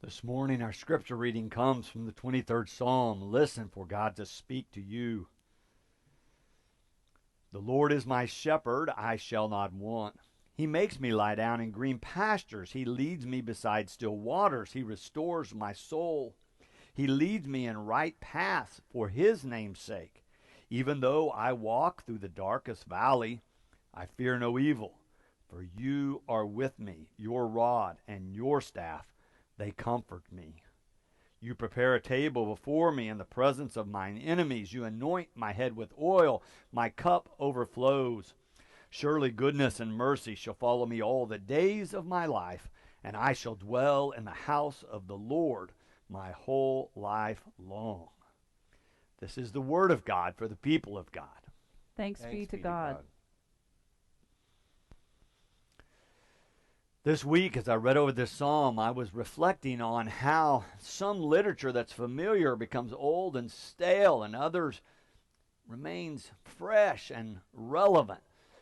This morning, our scripture reading comes from the 23rd Psalm. Listen for God to speak to you. The Lord is my shepherd, I shall not want. He makes me lie down in green pastures. He leads me beside still waters. He restores my soul. He leads me in right paths for his name's sake. Even though I walk through the darkest valley, I fear no evil, for you are with me. Your rod and your staff, they comfort me. You prepare a table before me in the presence of mine enemies. You anoint my head with oil. My cup overflows. Surely goodness and mercy shall follow me all the days of my life, and I shall dwell in the house of the Lord my whole life long. This is the word of God for the people of God. Thanks be to God. This week, as I read over this psalm, I was reflecting on how some literature that's familiar becomes old and stale, and others remains fresh and relevant.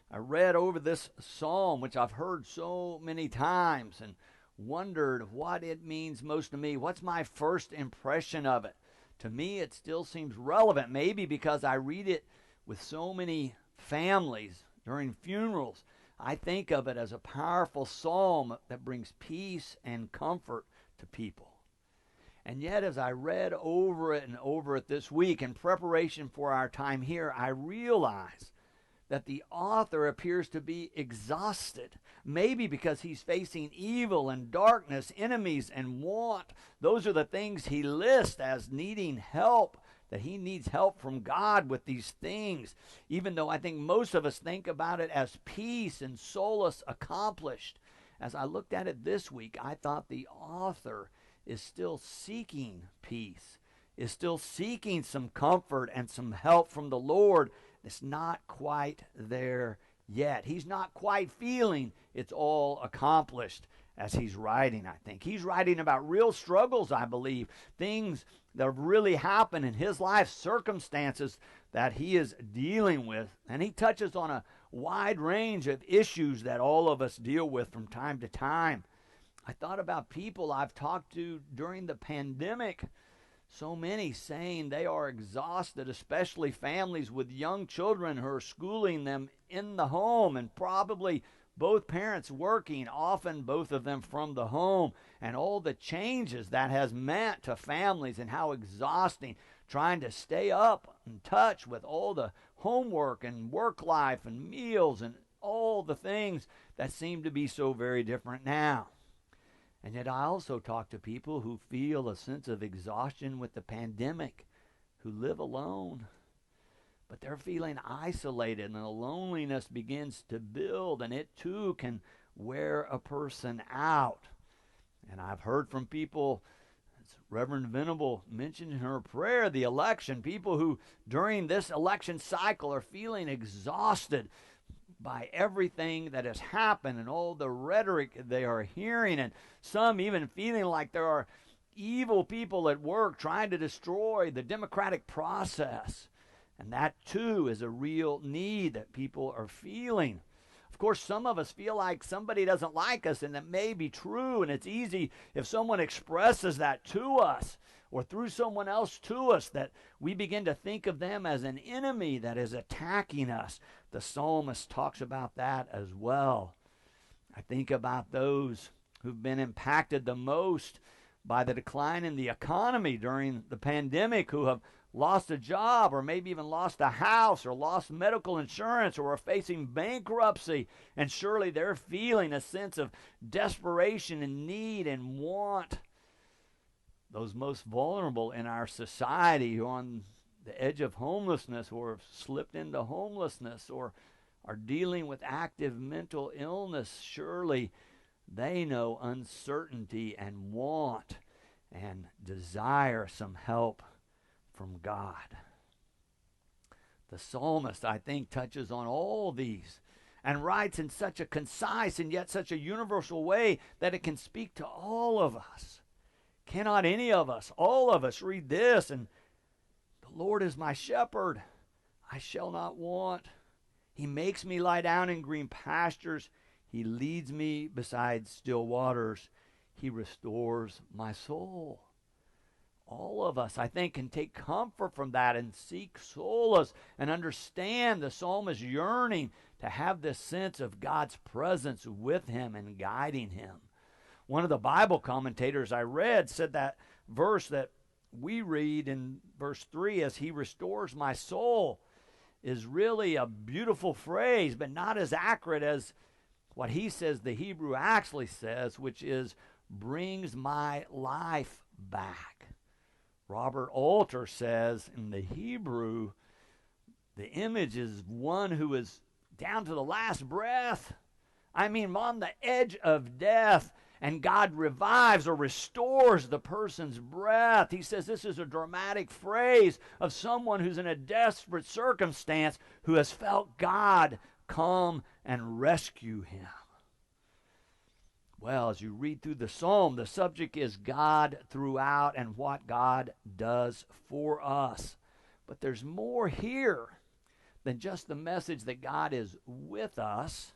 I read over this psalm, which I've heard so many times, and wondered what it means most to me. What's my first impression of it? To me, it still seems relevant, maybe because I read it with so many families during funerals. I think of it as a powerful psalm that brings peace and comfort to people. And yet, as I read over it and over it this week in preparation for our time here, I realize that the author appears to be exhausted, maybe because he's facing evil and darkness, enemies and want. Those are the things he lists as needing help, that he needs help from God with these things, even though I think most of us think about it as peace and solace accomplished. As I looked at it this week, I thought the author is still seeking peace, is still seeking some comfort and some help from the Lord. It's not quite there yet. He's not quite feeling it's all accomplished as he's writing, I think. He's writing about real struggles, I believe, things that have really happened in his life, circumstances that he is dealing with. And he touches on a wide range of issues that all of us deal with from time to time. I thought about people I've talked to during the pandemic. So many saying they are exhausted, especially families with young children who are schooling them in the home, and probably both parents working, often both of them from the home, and all the changes that has meant to families and how exhausting trying to stay up in touch with all the homework and work life and meals and all the things that seem to be so very different now. And yet I also talk to people who feel a sense of exhaustion with the pandemic, who live alone. But they're feeling isolated, and the loneliness begins to build, and it too can wear a person out. And I've heard from people, as Reverend Venable mentioned in her prayer, the election, people who during this election cycle are feeling exhausted by everything that has happened and all the rhetoric they are hearing, and some even feeling like there are evil people at work trying to destroy the democratic process. And that too is a real need that people are feeling. Of course, some of us feel like somebody doesn't like us, and that may be true, and it's easy if someone expresses that to us or through someone else to us, that we begin to think of them as an enemy that is attacking us. The psalmist talks about that as well. I think about those who've been impacted the most by the decline in the economy during the pandemic, who have lost a job or maybe even lost a house or lost medical insurance or are facing bankruptcy, and surely they're feeling a sense of desperation and need and want. Those most vulnerable in our society who are on the edge of homelessness or have slipped into homelessness or are dealing with active mental illness, surely they know uncertainty and want and desire some help from God. The psalmist, I think, touches on all these and writes in such a concise and yet such a universal way that it can speak to all of us. Cannot any of us, all of us, read this and the Lord is my shepherd, I shall not want. He makes me lie down in green pastures. He leads me beside still waters. He restores my soul. All of us, I think, can take comfort from that and seek solace and understand the psalmist yearning to have this sense of God's presence with him and guiding him. One of the Bible commentators I read said that verse that we read in verse 3 as he restores my soul is really a beautiful phrase, but not as accurate as what he says the Hebrew actually says, which is brings my life back. Robert Alter says in the Hebrew, the image is one who is down to the last breath. I mean, on the edge of death, and God revives or restores the person's breath. He says this is a dramatic phrase of someone who's in a desperate circumstance who has felt God come and rescue him. Well, as you read through the psalm, the subject is God throughout and what God does for us. But there's more here than just the message that God is with us.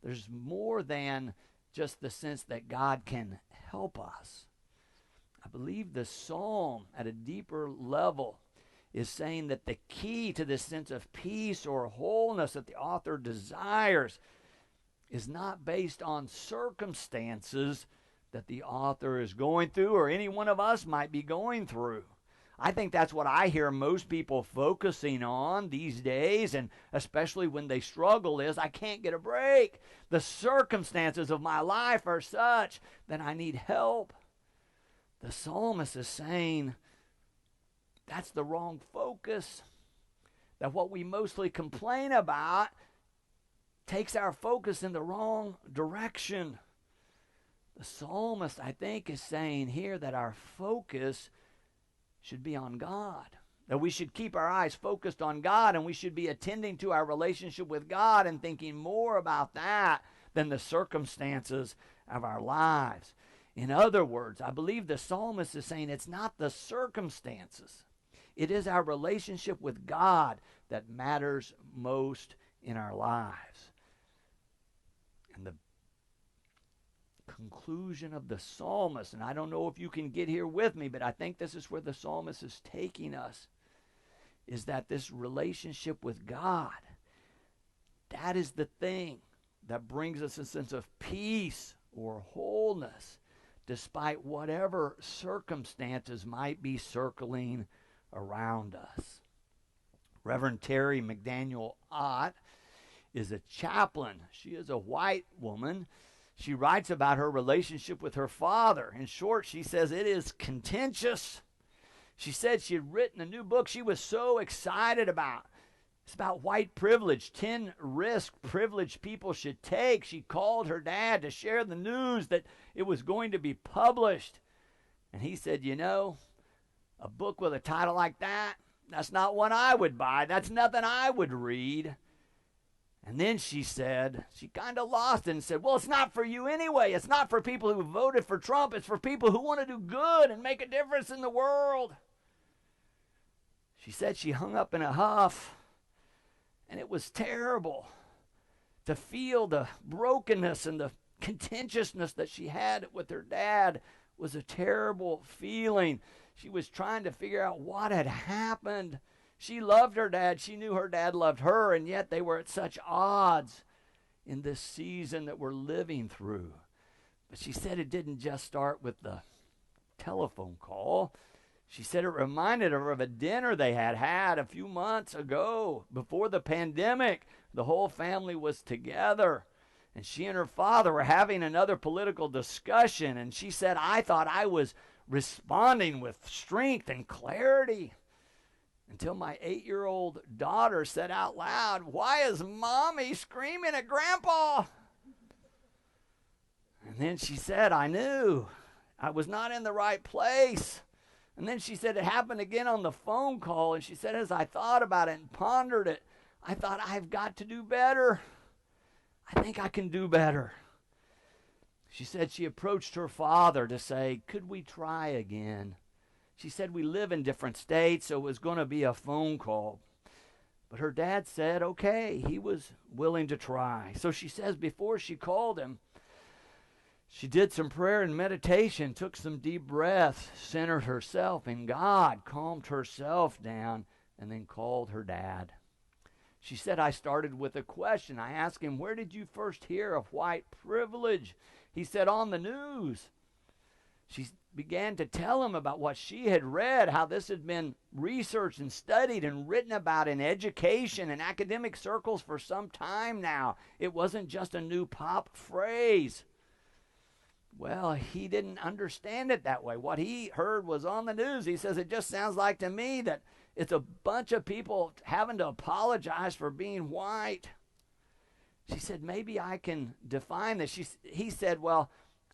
There's more than just the sense that God can help us. I believe the psalm at a deeper level is saying that the key to this sense of peace or wholeness that the author desires is not based on circumstances that the author is going through or any one of us might be going through. I think that's what I hear most people focusing on these days, and especially when they struggle, is I can't get a break. The circumstances of my life are such that I need help. The psalmist is saying that's the wrong focus. That what we mostly complain about takes our focus in the wrong direction. The psalmist, I think, is saying here that our focus should be on God. That we should keep our eyes focused on God, and we should be attending to our relationship with God and thinking more about that than the circumstances of our lives. In other words, I believe the psalmist is saying it's not the circumstances. It is our relationship with God that matters most in our lives. And the conclusion of the psalmist, and I don't know if you can get here with me, but I think this is where the psalmist is taking us, is that this relationship with God, that is the thing that brings us a sense of peace or wholeness despite whatever circumstances might be circling around us. Reverend Terry McDaniel Ott is a chaplain. She is a white woman. She writes about her relationship with her father. In short, she says it is contentious. She said she had written a new book she was so excited about. It's about white privilege, 10 risks privileged people should take. She called her dad to share the news that it was going to be published. And he said, you know, a book with a title like that, that's not one I would buy. That's nothing I would read. And then she said, she kind of lost it and said, well, it's not for you anyway. It's not for people who voted for Trump. It's for people who want to do good and make a difference in the world. She said she hung up in a huff, and it was terrible to feel the brokenness and the contentiousness that she had with her dad was a terrible feeling. She was trying to figure out what had happened. She loved her dad. She knew her dad loved her, and yet they were at such odds in this season that we're living through. But she said it didn't just start with the telephone call. She said it reminded her of a dinner they had a few months ago before the pandemic. The whole family was together, and she and her father were having another political discussion, and she said, I thought I was responding with strength and clarity. Until my 8-year-old daughter said out loud, why is Mommy screaming at Grandpa? And then she said, I knew I was not in the right place. And then she said it happened again on the phone call. And she said, as I thought about it and pondered it, I thought, I've got to do better. I think I can do better. She said she approached her father to say, could we try again? She said we live in different states, so it was going to be a phone call. But her dad said, okay, he was willing to try. So she says before she called him, She did some prayer and meditation, took some deep breaths, centered herself in God, calmed herself down, and then called her dad. She said, I started with a question. I asked him, where did you first hear of white privilege? He said, on the news. She began to tell him about what she had read, how this had been researched and studied and written about in education and academic circles for some time now. It wasn't just a new pop phrase. Well, he didn't understand it that way. What he heard was on the news. He says, it just sounds like to me that it's a bunch of people having to apologize for being white. She said, maybe I can define this. He said, well,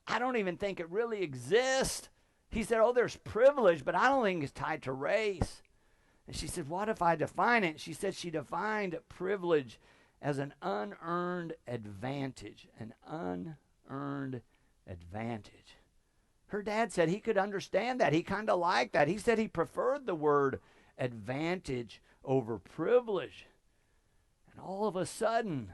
I don't even think it really exists. He said, oh, there's privilege, but I don't think it's tied to race. And she said, what if I define it? She said she defined privilege as an unearned advantage, an unearned advantage. Her dad said he could understand that. He kind of liked that. He said he preferred the word advantage over privilege. And all of a sudden,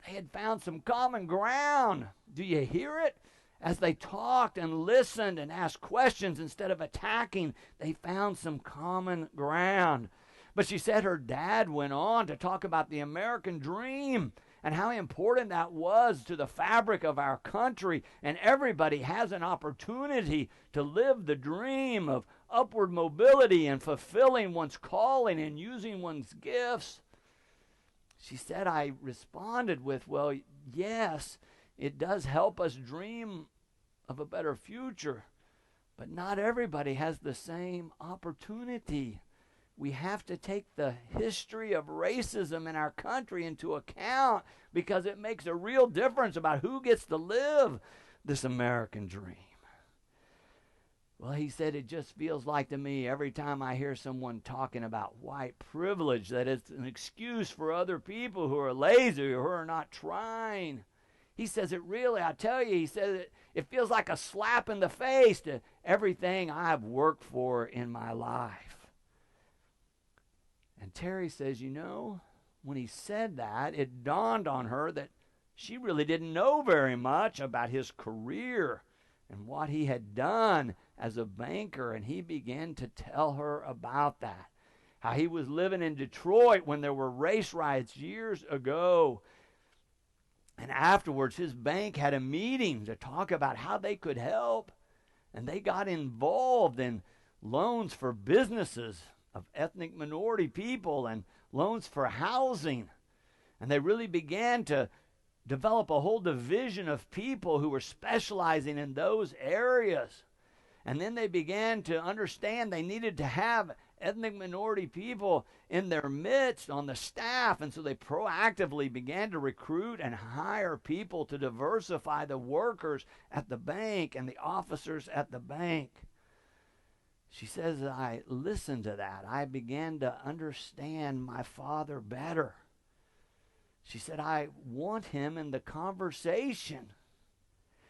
they had found some common ground. Do you hear it? As they talked and listened and asked questions instead of attacking, they found some common ground. But she said her dad went on to talk about the American dream and how important that was to the fabric of our country. And everybody has an opportunity to live the dream of upward mobility and fulfilling one's calling and using one's gifts. She said, I responded with, well, yes, it does help us dream of a better future, but not everybody has the same opportunity. We have to take the history of racism in our country into account because it makes a real difference about who gets to live this American dream. Well, he said, it just feels like to me every time I hear someone talking about white privilege that it's an excuse for other people who are lazy or who are not trying. He says it really, I tell you, he says it feels like a slap in the face to everything I've worked for in my life. And Terry says, you know, when he said that, it dawned on her that she really didn't know very much about his career and what he had done as a banker. And he began to tell her about that. How he was living in Detroit when there were race riots years ago. And afterwards, his bank had a meeting to talk about how they could help. And they got involved in loans for businesses of ethnic minority people and loans for housing. And they really began to develop a whole division of people who were specializing in those areas. And then they began to understand they needed to have ethnic minority people in their midst on the staff. And so they proactively began to recruit and hire people to diversify the workers at the bank and the officers at the bank. She says, I listened to that. I began to understand my father better. She said, I want him in the conversation.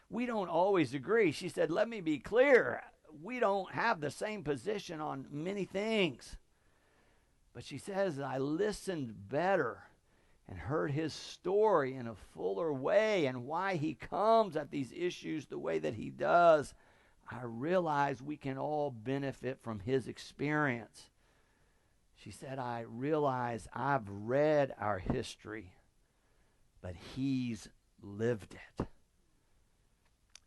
We don't always agree. She said, let me be clear. We don't have the same position on many things. But she says, I listened better and heard his story in a fuller way and why he comes at these issues the way that he does. I realize we can all benefit from his experience. She said, I realize I've read our history, but he's lived it.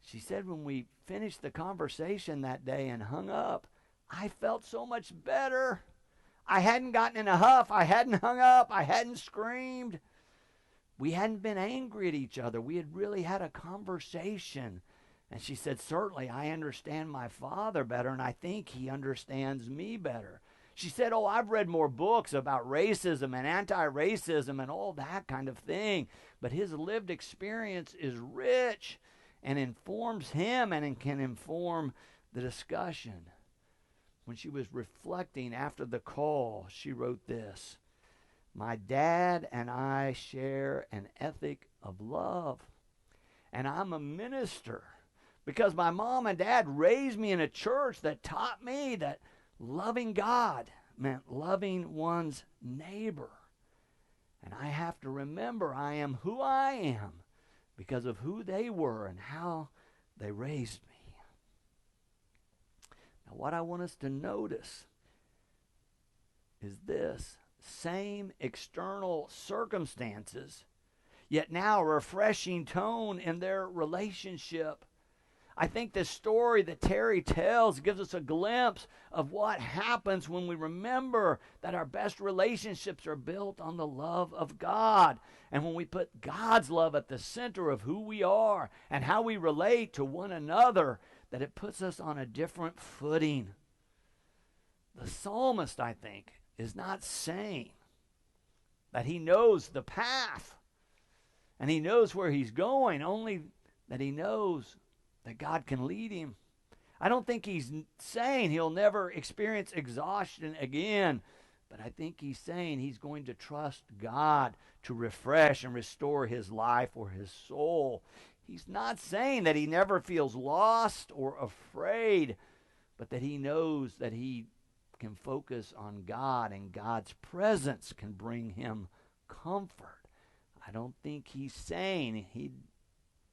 She said when we finished the conversation that day and hung up, I felt so much better. I hadn't gotten in a huff. I hadn't hung up. I hadn't screamed. We hadn't been angry at each other. We had really had a conversation. And she said, certainly I understand my father better, and I think he understands me better. She said, oh, I've read more books about racism and anti-racism and all that kind of thing. But his lived experience is rich and informs him and can inform the discussion. When she was reflecting after the call, she wrote this: my dad and I share an ethic of love, and I'm a minister because my mom and dad raised me in a church that taught me that loving God meant loving one's neighbor. And I have to remember I am who I am because of who they were and how they raised me. Now, what I want us to notice is this: same external circumstances, yet now a refreshing tone in their relationship. I think this story that Terry tells gives us a glimpse of what happens when we remember that our best relationships are built on the love of God. And when we put God's love at the center of who we are and how we relate to one another, that it puts us on a different footing. The psalmist, I think, is not saying that he knows the path and he knows where he's going, only that he knows that God can lead him. I don't think he's saying he'll never experience exhaustion again, but I think he's saying he's going to trust God to refresh and restore his life or his soul. He's not saying that he never feels lost or afraid, but that he knows that he can focus on God and God's presence can bring him comfort. I don't think he's saying he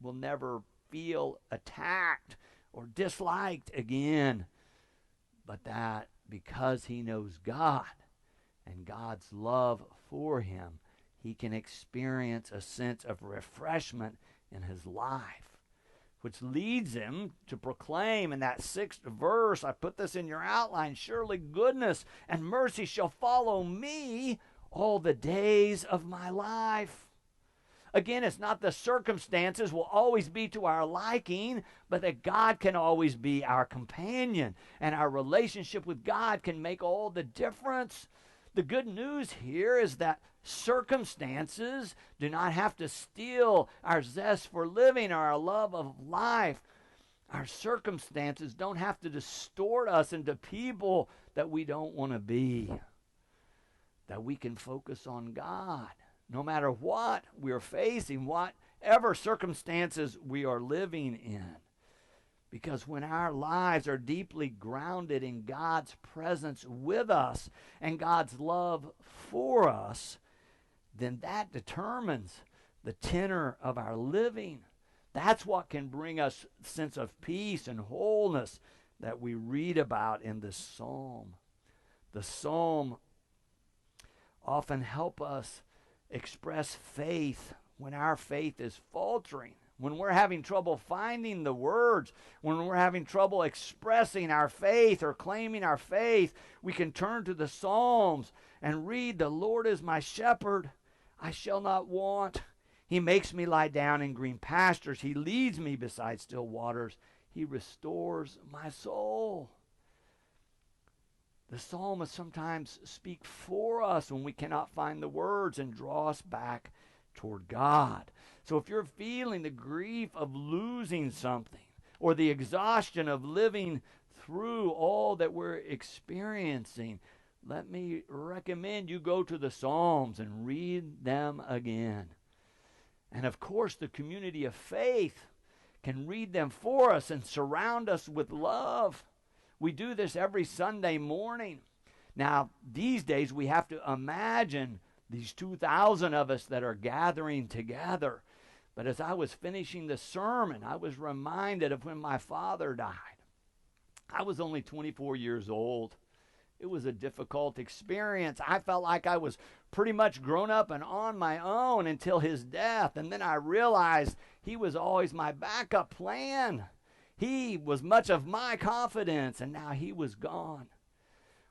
will never feel attacked or disliked again, but that because he knows God and God's love for him, he can experience a sense of refreshment in his life, which leads him to proclaim in that 6th verse, I put this in your outline, surely goodness and mercy shall follow me all the days of my life. Again, it's not the circumstances will always be to our liking, but that God can always be our companion. And our relationship with God can make all the difference. The good news here is that circumstances do not have to steal our zest for living or our love of life. Our circumstances don't have to distort us into people that we don't want to be. That we can focus on God. No matter what we're facing, whatever circumstances we are living in. Because when our lives are deeply grounded in God's presence with us and God's love for us, then that determines the tenor of our living. That's what can bring us a sense of peace and wholeness that we read about in this psalm. The psalm often help us express faith when our faith is faltering, when we're having trouble finding the words, when we're having trouble expressing our faith or claiming our faith. We can turn to the Psalms and read, the Lord is my shepherd, I shall not want. He makes me lie down in green pastures. He leads me beside still waters. He restores my soul. The psalmists sometimes speak for us when we cannot find the words and draw us back toward God. So if you're feeling the grief of losing something or the exhaustion of living through all that we're experiencing, let me recommend you go to the Psalms and read them again. And of course, the community of faith can read them for us and surround us with love. We do this every Sunday morning. Now, these days we have to imagine these 2,000 of us that are gathering together. But as I was finishing the sermon, I was reminded of when my father died. I was only 24 years old. It was a difficult experience. I felt like I was pretty much grown up and on my own until his death. And then I realized he was always my backup plan. He was much of my confidence, and now he was gone.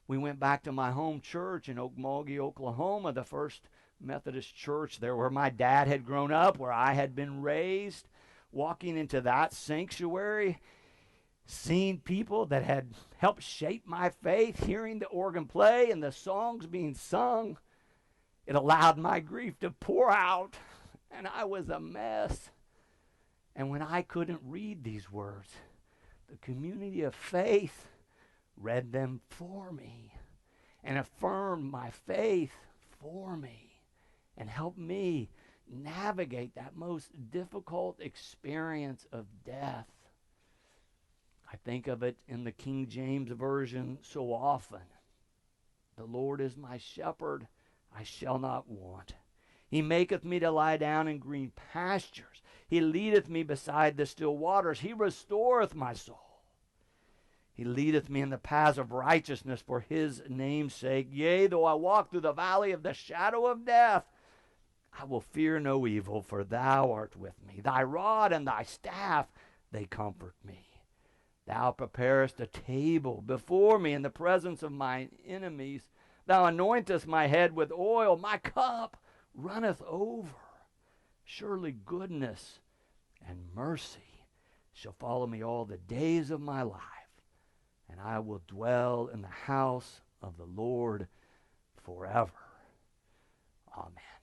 We went back to my home church in Okmulgee, Oklahoma, the first Methodist church there where my dad had grown up, where I had been raised. Walking into that sanctuary, seeing people that had helped shape my faith, hearing the organ play and the songs being sung, it allowed my grief to pour out, and I was a mess. And when I couldn't read these words, the community of faith read them for me and affirmed my faith for me and helped me navigate that most difficult experience of death. I think of it in the King James Version so often. The Lord is my shepherd, I shall not want. He maketh me to lie down in green pastures. He leadeth me beside the still waters. He restoreth my soul. He leadeth me in the paths of righteousness for his name's sake. Yea, though I walk through the valley of the shadow of death, I will fear no evil, for thou art with me. Thy rod and thy staff, they comfort me. Thou preparest a table before me in the presence of my enemies. Thou anointest my head with oil. My cup runneth over. Surely goodness and mercy shall follow me all the days of my life, and I will dwell in the house of the Lord forever. Amen.